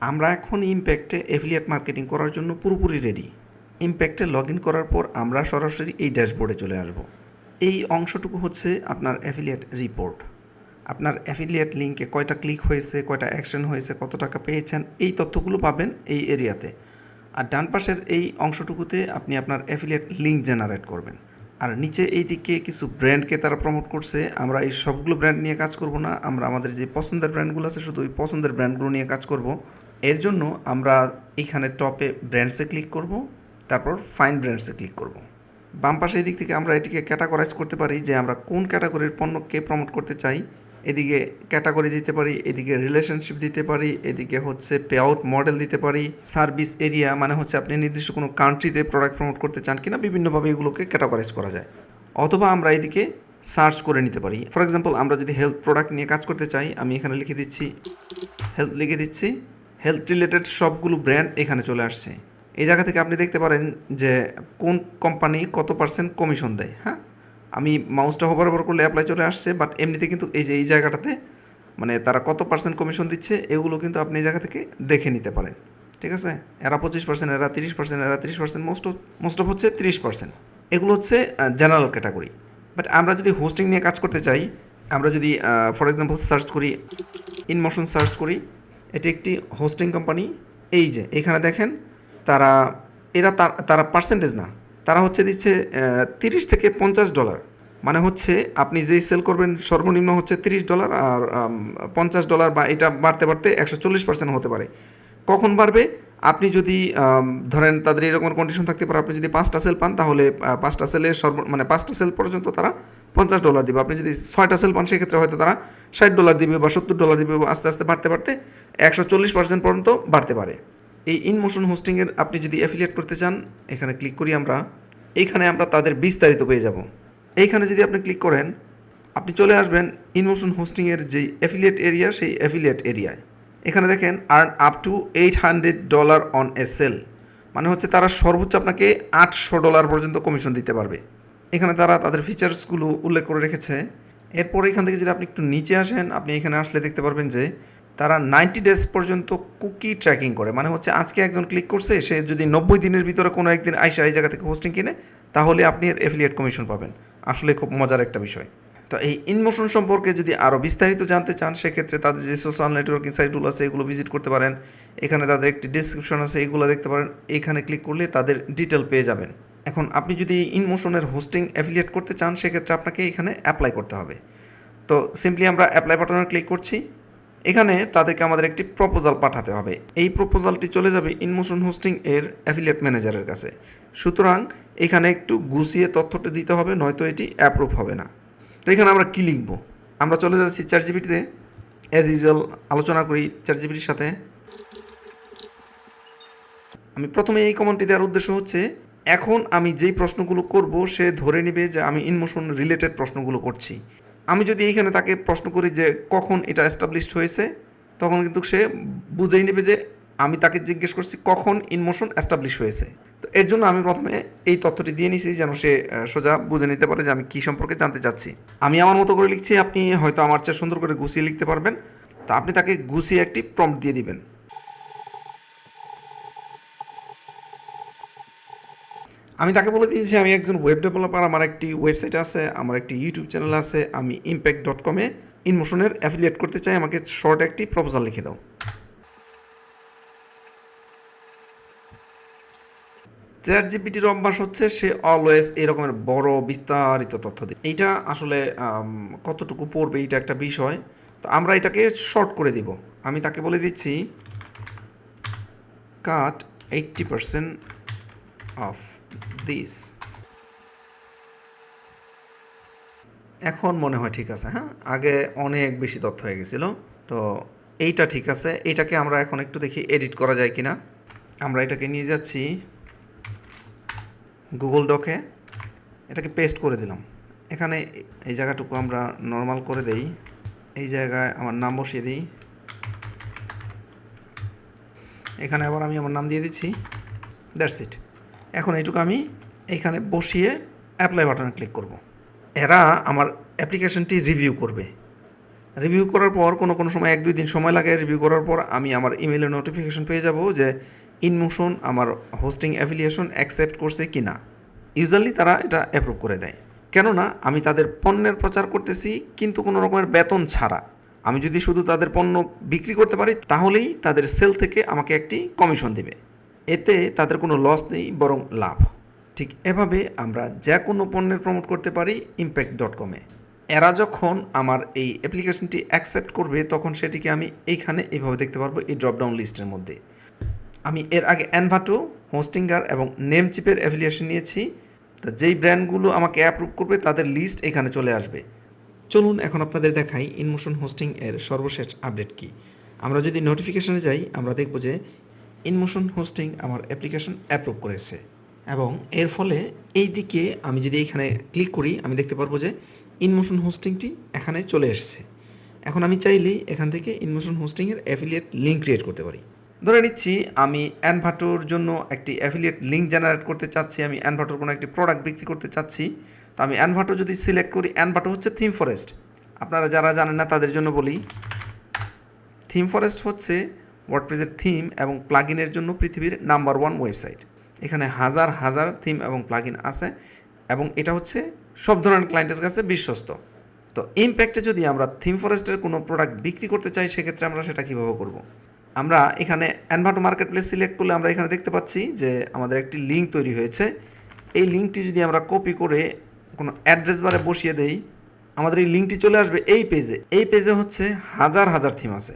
আমরা এখন ইমপ্যাক্টে affiliate marketing করার জন্য পুরোপুরি রেডি। ইমপ্যাক্টে লগ ইন করার পর আমরা সরাসরি এই ড্যাশবোর্ডে চলে আসব। এই অংশটুকু হচ্ছে আপনার অ্যাফিলিয়েট রিপোর্ট। আপনার অ্যাফিলিয়েট লিঙ্কে কয়টা ক্লিক হয়েছে, কয়টা অ্যাকশন হয়েছে, কত টাকা পেয়েছেন, এই তথ্যগুলো পাবেন এই এরিয়াতে। আর ডান পাশের এই অংশটুকুতে আপনি আপনার অ্যাফিলিয়েট লিঙ্ক জেনারেট করবেন। আর নিচে এই দিকে কিছু ব্র্যান্ডকে তারা প্রমোট করছে। আমরা এই সবগুলো ব্র্যান্ড নিয়ে কাজ করব না, আমরা আমাদের যে পছন্দের ব্র্যান্ডগুলো আছে শুধু ওই পছন্দের ব্র্যান্ডগুলো নিয়ে কাজ করব। এর জন্য আমরা এখানে টপে ব্র্যান্ডসে ক্লিক করব, তারপর ফাইন ব্র্যান্ডসে ক্লিক করব। বাম পাশে এই দিক থেকে আমরা এটিকে ক্যাটাগরাইজ করতে পারি যে আমরা কোন ক্যাটাগরির পণ্যকে প্রমোট করতে চাই। এদিকে ক্যাটাগরি দিতে পারি, এদিকে রিলেশনশিপ দিতে পারি, এদিকে হচ্ছে পে আউট মডেল দিতে পারি, সার্ভিস এরিয়া মানে হচ্ছে আপনি নির্দিষ্ট কোনো কান্ট্রিতে প্রোডাক্ট প্রমোট করতে চান কিনা, বিভিন্নভাবে এগুলোকে ক্যাটাগরাইজ করা যায়। অথবা আমরা এদিকে সার্চ করে নিতে পারি। ফর এক্সাম্পল আমরা যদি হেলথ প্রোডাক্ট নিয়ে কাজ করতে চাই, আমি এখানে লিখে দিচ্ছি হেলথ, লিখে দিচ্ছি হেলথ রিলেটেড সবগুলো ব্র্যান্ড এখানে চলে আসছে। এই জায়গা থেকে আপনি দেখতে পারেন যে কোন কোম্পানি কত পার্সেন্ট কমিশন দেয়। হ্যাঁ, আমি মাউসটা হোভার করলে অ্যাপ্লাই চলে আসছে, বাট এমনিতে কিন্তু এই যে এই জায়গাটাতে মানে তারা কত পার্সেন্ট কমিশন দিচ্ছে এগুলো কিন্তু আপনি এই জায়গা থেকে দেখে নিতে পারেন। ঠিক আছে, এরা 25%, এরা 30%, এরা 30%, মোস্ট অফ হচ্ছে 30%। এগুলো হচ্ছে জেনারেল ক্যাটাগরি। বাট আমরা যদি হোস্টিং নিয়ে কাজ করতে চাই, আমরা যদি ফর এক্সাম্পল সার্চ করি, ইনমোশন সার্চ করি, এটি একটি হোস্টিং কোম্পানি। এই যে এখানে দেখেন তারা পার্সেন্টেজ না, তারা হচ্ছে দিচ্ছে $30 থেকে $50। মানে হচ্ছে আপনি যেই সেল করবেন সর্বনিম্ন হচ্ছে $30 আর $50 বা এটা বাড়তে বাড়তে 140% হতে পারে। কখন বাড়বে? আপনি যদি ধরেন তাদের এরকম কন্ডিশন থাকতে পারে, আপনি যদি 5টা সেল পান তাহলে 5টা সেলের মানে 5টা সেল পর্যন্ত তারা $50 দিবে। আপনি যদি 6টা সেল পান সেক্ষেত্রে হয়তো তারা $60 দিবে বা $70 দিবে, বা আস্তে আস্তে বাড়তে বাড়তে 140% পর্যন্ত বাড়তে পারে। এই ইনমোশন হোস্টিংয়ের আপনি যদি অ্যাফিলিয়েট করতে চান, এখানে ক্লিক করি আমরা, এইখানে আমরা তাদের বিস্তারিত পেয়ে যাব। এইখানে যদি আপনি ক্লিক করেন, আপনি চলে আসবেন ইনমোশন হোস্টিংয়ের যেই অ্যাফিলিয়েট এরিয়া, সেই অ্যাফিলিয়েট এরিয়ায়। এখানে দেখেন earn up to $800 on a sale, মানে হচ্ছে তারা সর্বোচ্চ আপনাকে $800 পর্যন্ত কমিশন দিতে পারবে। এখানে তারা তাদের ফিচার্সগুলো উল্লেখ করে রেখেছে। এরপর এখান থেকে যদি আপনি একটু নিচে আসেন, আপনি এখানে আসলে দেখতে পারবেন যে তারা 90 ডেজ পর্যন্ত কুকি ট্র্যাকিং করে। মানে হচ্ছে আজকে একজন ক্লিক করছে, সে যদি 90 দিনের ভিতরে কোনো একদিন আইসা এই জায়গা থেকে হোস্টিং কিনে, তাহলে আপনি এর অ্যাফিলিয়েট কমিশন পাবেন। আসলে খুব মজার একটা বিষয়। তো এই ইনমোশন সম্পর্কে যদি আরও বিস্তারিত জানতে চান, সেক্ষেত্রে তাদের যে সোশ্যাল নেটওয়ার্কিং সাইটগুলো আছে এগুলো ভিজিট করতে পারেন। এখানে তাদের একটি ডিসক্রিপশন আছে, এগুলো দেখতে পারেন। এখানে ক্লিক করলে তাদের ডিটেল পেয়ে যাবেন। এখন আপনি যদি ইনমোশনের হোস্টিং অ্যাফিলিয়েট করতে চান, সেক্ষেত্রে আপনাকে এখানে অ্যাপ্লাই করতে হবে। তো সিম্পলি আমরা অ্যাপ্লাই বাটনে ক্লিক করছি। এখানে তাদেরকে আমাদের একটি প্রপোজাল পাঠাতে হবে। এই প্রপোজালটি চলে যাবে ইনমোশন হোস্টিং এর অ্যাফিলিয়েট ম্যানেজারের কাছে। সুতরাং এখানে একটু গুছিয়ে তথ্যটা দিতে হবে, নয়তো এটি অ্যাপ্রুভ হবে না। তো এখানে আমরা কী লিখব? আমরা চলে যাচ্ছি চ্যাটজিপিটিতে, অ্যাজ ইউজুয়াল আলোচনা করি চ্যাটজিপিটির সাথে। আমি প্রথমে এই কমেন্টটি দেওয়ার উদ্দেশ্য হচ্ছে, এখন আমি যেই প্রশ্নগুলো করব সে ধরে নেবে যে আমি ইনমোশন রিলেটেড প্রশ্নগুলো করছি। আমি যদি এইখানে তাকে প্রশ্ন করি যে কখন এটা এস্টাবলিশড হয়েছে, তখন কিন্তু সে বুঝেই নেবে যে আমি তাকে জিজ্ঞেস করছি কখন ইনমোশন এস্টাবলিশ হয়েছে। তো এর জন্য আমি প্রথমে এই তথ্যটি দিয়ে নিছি যেন সে সোজা বুঝে নিতে পারে যে আমি কী সম্পর্কে জানতে চাচ্ছি। আমি আমার মতো করে লিখছি, আপনি হয়তো আমার চেয়ে সুন্দর করে গুছিয়ে লিখতে পারবেন। তো আপনি তাকে গুছিয়ে একটি প্রম্পট দিয়ে দিবেন। আমি তাকে বলে দিয়েছি আমি একজন ওয়েব ডেভেলপার, আমার একটি ওয়েবসাইট আছে, আমার একটি ইউটিউব চ্যানেল আছে, আমি impact.com-এ ইনমোশনের অ্যাফিলিয়েট করতে চাই, আমাকে শর্ট একটি প্রপোজাল লিখে দাও। চ্যাটজিপিটির অভ্যাস হচ্ছে সে অলওয়েজ এই রকমের বড় বিস্তারিত তথ্য দেয়। এইটা আসলে কতটুকু পড়বে এইটা একটা বিষয়। তো আমরা এটাকে শর্ট করে দিব। আমি তাকে বলে দিচ্ছি কাট 80% অফ দিস। এখন মনে হয় ঠিক আছে। হ্যাঁ, আগে অনেক বেশি তথ্য হয়ে গেছিলো। তো এইটা ঠিক আছে। এইটাকে আমরা এখন একটু দেখি এডিট করা যায় কিনা। আমরা এটাকে নিয়ে যাচ্ছি গুগল ডকে, এটাকে পেস্ট করে দিলাম। এখানে এই জায়গাটুকু আমরা নর্মাল করে দেই, এই জায়গায় আমার নাম বসিয়ে দিই। এখানে আবার আমি আমার নাম দিয়ে দিচ্ছি, দ্যাটস ইট। এখন এইটুকু আমি এইখানে বসিয়ে অ্যাপ্লাই বাটনে ক্লিক করব। এরা আমার অ্যাপ্লিকেশনটি রিভিউ করবে। রিভিউ করার পর কোনো সময় 1-2 দিন সময় লাগে। রিভিউ করার পর আমি আমার ইমেইলে নোটিফিকেশন পেয়ে যাব যে ইনমোশন আমার হোস্টিং অ্যাফিলিয়েশন অ্যাকসেপ্ট করছে কি না। ইউজুয়ালি তারা এটা অ্যাপ্রুভ করে দেয়, কেননা আমি তাদের পণ্যের প্রচার করতেছি কিন্তু কোনো রকমের বেতন ছাড়া। আমি যদি শুধু তাদের পণ্য বিক্রি করতে পারি তাহলেই তাদের সেল থেকে আমাকে একটি কমিশন দেবে। এতে তাদের কোনো লস নেই, বরং লাভ। ঠিক এভাবে আমরা যে কোনো পণ্যের প্রমোট করতে পারি impact.com-এ। এরা যখন আমার এই অ্যাপ্লিকেশনটি অ্যাকসেপ্ট করবে তখন সেটিকে আমি এইখানে এইভাবে দেখতে পারবো, এই ড্রপডাউন লিস্টের মধ্যে। আমি এর আগে এনভাটো, হোস্টিঙ্গার এবং নেমচিপের অ্যাফিলিয়েশন নিয়েছি। তো যেই ব্র্যান্ডগুলো আমাকে অ্যাপ্রুভ করবে তাদের লিস্ট এখানে চলে আসবে। চলুন এখন আপনাদের দেখাই ইনমোশন হোস্টিং এর সর্বশেষ আপডেট কি। আমরা যদি নোটিফিকেশনে যাই আমরা দেখব যে ইনমোশন হোস্টিং আমার অ্যাপ্লিকেশন অ্যাপ্রুভ করেছে, এবং এর ফলে এই দিকে আমি যদি এখানে ক্লিক করি আমি দেখতে পারবো যে ইনমোশন হোস্টিংটি এখানে চলে এসেছে। এখন আমি চাইলেই এখান থেকে ইনমোশন হোস্টিংয়ের অ্যাফিলিয়েট লিঙ্ক ক্রিয়েট করতে পারি। ধরে নিচ্ছি আমি এনভাটোর জন্য একটি অ্যাফিলিয়েট লিঙ্ক জেনারেট করতে চাচ্ছি, আমি এনভাটোর কোনো একটি প্রোডাক্ট বিক্রি করতে চাচ্ছি। তো আমি এনভাটো যদি সিলেক্ট করি, এনভাটো হচ্ছে থিম ফরেস্ট। আপনারা যারা জানেন না তাদের জন্য বলি, থিম ফরেস্ট হচ্ছে ওয়ার্ডপ্রেসের থিম এবং প্লাগইনের জন্য পৃথিবীর নাম্বার 1 ওয়েবসাইট। এখানে হাজার হাজার থিম এবং প্লাগইন আছে এবং এটা হচ্ছে সব ধরনের ক্লায়েন্টের কাছে বিশ্বস্ত। তো ইম্প্যাক্টে যদি আমরা থিম ফরেস্টের কোনো প্রোডাক্ট বিক্রি করতে চাই সেক্ষেত্রে আমরা সেটা কীভাবে করব। আমরা এখানে এনভাটো মার্কেট প্লেস সিলেক্ট করলে আমরা এখানে দেখতে পাচ্ছি যে আমাদের একটি লিঙ্ক তৈরি হয়েছে। এই লিঙ্কটি যদি আমরা কপি করে কোনো অ্যাড্রেস বারে বসিয়ে দেই আমাদের এই লিঙ্কটি চলে আসবে এই পেজে। এই পেজে হচ্ছে হাজার হাজার থিম আছে।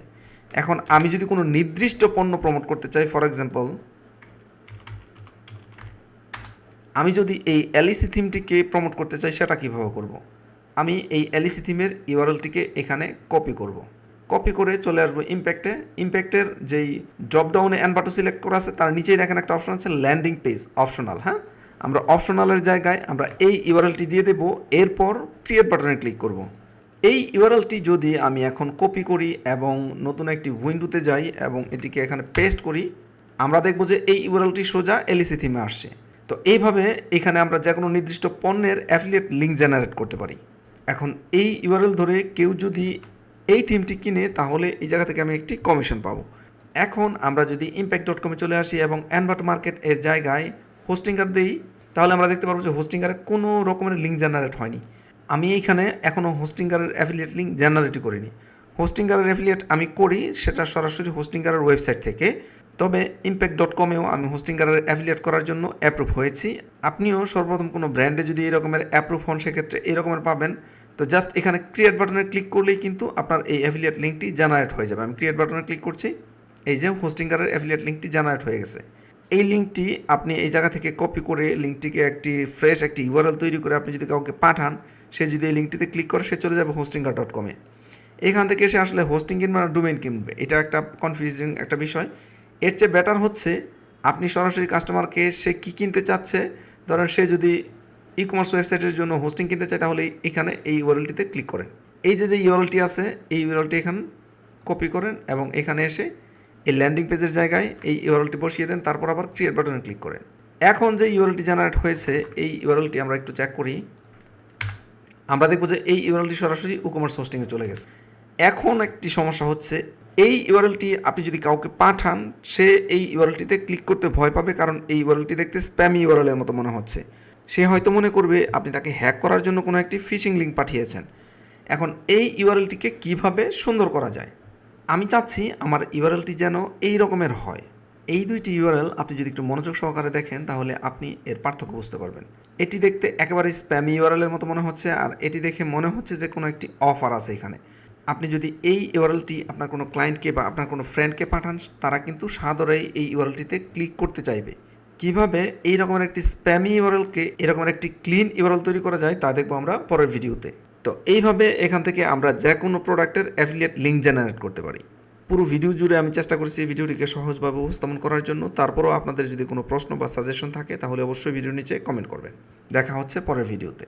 এখন আমি যদি কোনো নির্দিষ্ট পণ্য প্রমোট করতে চাই, ফর এক্সাম্পল আমি যদি এই এলইসি থিমটিকে প্রমোট করতে চাই সেটা কীভাবে করব। আমি এই এলইসি থিমের ইউআরএলটিকে এখানে কপি করব। কপি করে চলে আসবো ইম্প্যাক্টে। ইম্প্যাক্টের যেই ড্রপডাউনে এনভাটো সিলেক্ট করা আছে তার নিচেই দেখেন একটা অপশন আছে ল্যান্ডিং পেজ অপশনাল। হ্যাঁ, আমরা অপশনালের জায়গায় আমরা এই ইউআরএলটি দিয়ে দেবো, এরপর ক্রিয়েট বাটনে ক্লিক করব। এই ইউআরএলটি যদি আমি এখন কপি করি এবং নতুন একটি উইন্ডোতে যাই এবং এটিকে এখানে পেস্ট করি, আমরা দেখব যে এই ইউআরএলটি সোজা এলইসি থিমে আসছে। তো এইভাবে এখানে আমরা যে কোনো নির্দিষ্ট পণ্যের অ্যাফিলিয়েট লিঙ্ক জেনারেট করতে পারি। এখন এই ইউআরএল ধরে কেউ যদি এই থিমটি কিনে তাহলে এই জায়গা থেকে আমি একটি কমিশন পাবো। এখন আমরা যদি impact.com-এ চলে আসি এবং এনভাটো মার্কেট এর জায়গায় হোস্টিঙ্গার দিই তাহলে আমরা দেখতে পারবো যে হোস্টিঙ্গারে কোনো রকমের লিঙ্ক জেনারেট হয়নি। আমি এইখানে এখনও হোস্টিঙ্গারের অ্যাফিলিয়েট লিঙ্ক জেনারেটই করিনি। হোস্টিঙ্গারের অ্যাফিলিয়েট আমি করি সেটা সরাসরি হোস্টিঙ্গারের ওয়েবসাইট থেকে। তবে impact.com-এও আমি হোস্টিঙ্গারের অ্যাফিলিয়েট করার জন্য অ্যাপ্রুভ হয়েছি। আপনিও সর্বপ্রথম কোনো ব্র্যান্ডে যদি এই রকমের অ্যাপ্রুভ হন সেক্ষেত্রে এই রকমের পাবেন। তো জাস্ট এখানে ক্রিয়েট বাটনে ক্লিক করলেই কিন্তু আপনার এই অ্যাফিলিয়েট লিঙ্কটি জেনারেট হয়ে যাবে। আমি ক্রিয়েট বাটনে ক্লিক করছি, এই যে হোস্টিঙ্গারের অ্যাফিলিয়েট লিঙ্কটি জেনারেট হয়ে গেছে। এই লিঙ্কটি আপনি এই জায়গা থেকে কপি করে লিঙ্কটিকে একটি ফ্রেশ একটি ইউআরএল তৈরি করে আপনি যদি কাউকে পাঠান, সে যদি এই লিঙ্কটিতে ক্লিক করে সে চলে যাবে হোস্টিঙ্গার.com-এ। এখান থেকে সে আসলে হোস্টিং কিনবে না ডোমেইন কিনবে, এটা একটা কনফিউজিং একটা বিষয়। এর চেয়ে বেটার হচ্ছে আপনি সরাসরি কাস্টমারকে সে কী কিনতে চাচ্ছে, ধরেন সে যদি ই কমার্স ওয়েবসাইটের জন্য হোস্টিং কিনতে চায় তাহলে এখানে এই ইউআরএলটিতে ক্লিক করেন। এই যে ইউআরএলটি আছে এই ইউআরএলটি এখানে কপি করেন এবং এখানে এসে এই ল্যান্ডিং পেজের জায়গায় এই ইউআরএলটি বসিয়ে দেন, তারপর আবার ক্রিয়েট বাটনে ক্লিক করেন। এখন যে ইউআরএলটি জেনারেট হয়েছে এই ইউআরএলটি আমরা একটু চেক করি, আমরা দেখব যে এই ইউআরএলটি সরাসরি ই কমার্স হোস্টিংয়ে চলে গেছে। এখন একটি সমস্যা হচ্ছে এই ইউআরএলটি আপনি যদি কাউকে পাঠান সে এই ইউআরএলটিতে ক্লিক করতে ভয় পাবে, কারণ এই ইউআরএলটি দেখতে স্প্যাম ইউআরএলের মতো মনে হচ্ছে। সে হয়তো মনে করবে আপনি তাকে হ্যাক করার জন্য কোনো একটি ফিশিং লিঙ্ক পাঠিয়েছেন। এখন এই ইউআরএলটিকে কিভাবে সুন্দর করা যায়, আমি চাচ্ছি আমার ইউআরএলটি যেন এই রকমের হয়। এই দুইটি ইউআরএল আপনি যদি একটু মনোযোগ সহকারে দেখেন তাহলে আপনি এর পার্থক্য বুঝতে পারবেন। এটি দেখতে একেবারে স্প্যাম ইউআরএলের মতো মনে হচ্ছে, আর এটি দেখে মনে হচ্ছে যে কোনো একটি অফার আছে এখানে। আপনি যদি এই ইউআরএলটি আপনার কোনো ক্লায়েন্টকে বা আপনার কোনো ফ্রেন্ডকে পাঠান তারা কিন্তু সাদরেই এই ইউআরএলটিতে ক্লিক করতে চাইবে। কিভাবে এই রকমের একটি স্প্যামি ইউআরএলকে এরকমের একটি ক্লিন ইউআরএল তৈরি করা যায় তা দেখবো আমরা পরের ভিডিওতে। তো এইভাবে এখান থেকে আমরা যে কোনো প্রোডাক্টের অ্যাফিলিয়েট লিঙ্ক জেনারেট করতে পারি। পুরো ভিডিও জুড়ে আমি চেষ্টা করেছি এই ভিডিওটিকে সহজভাবে উপস্থাপন করার জন্য। তারপরও আপনাদের যদি কোনো প্রশ্ন বা সাজেশন থাকে তাহলে অবশ্যই ভিডিওর নিচে কমেন্ট করবেন। দেখা হচ্ছে পরের ভিডিওতে।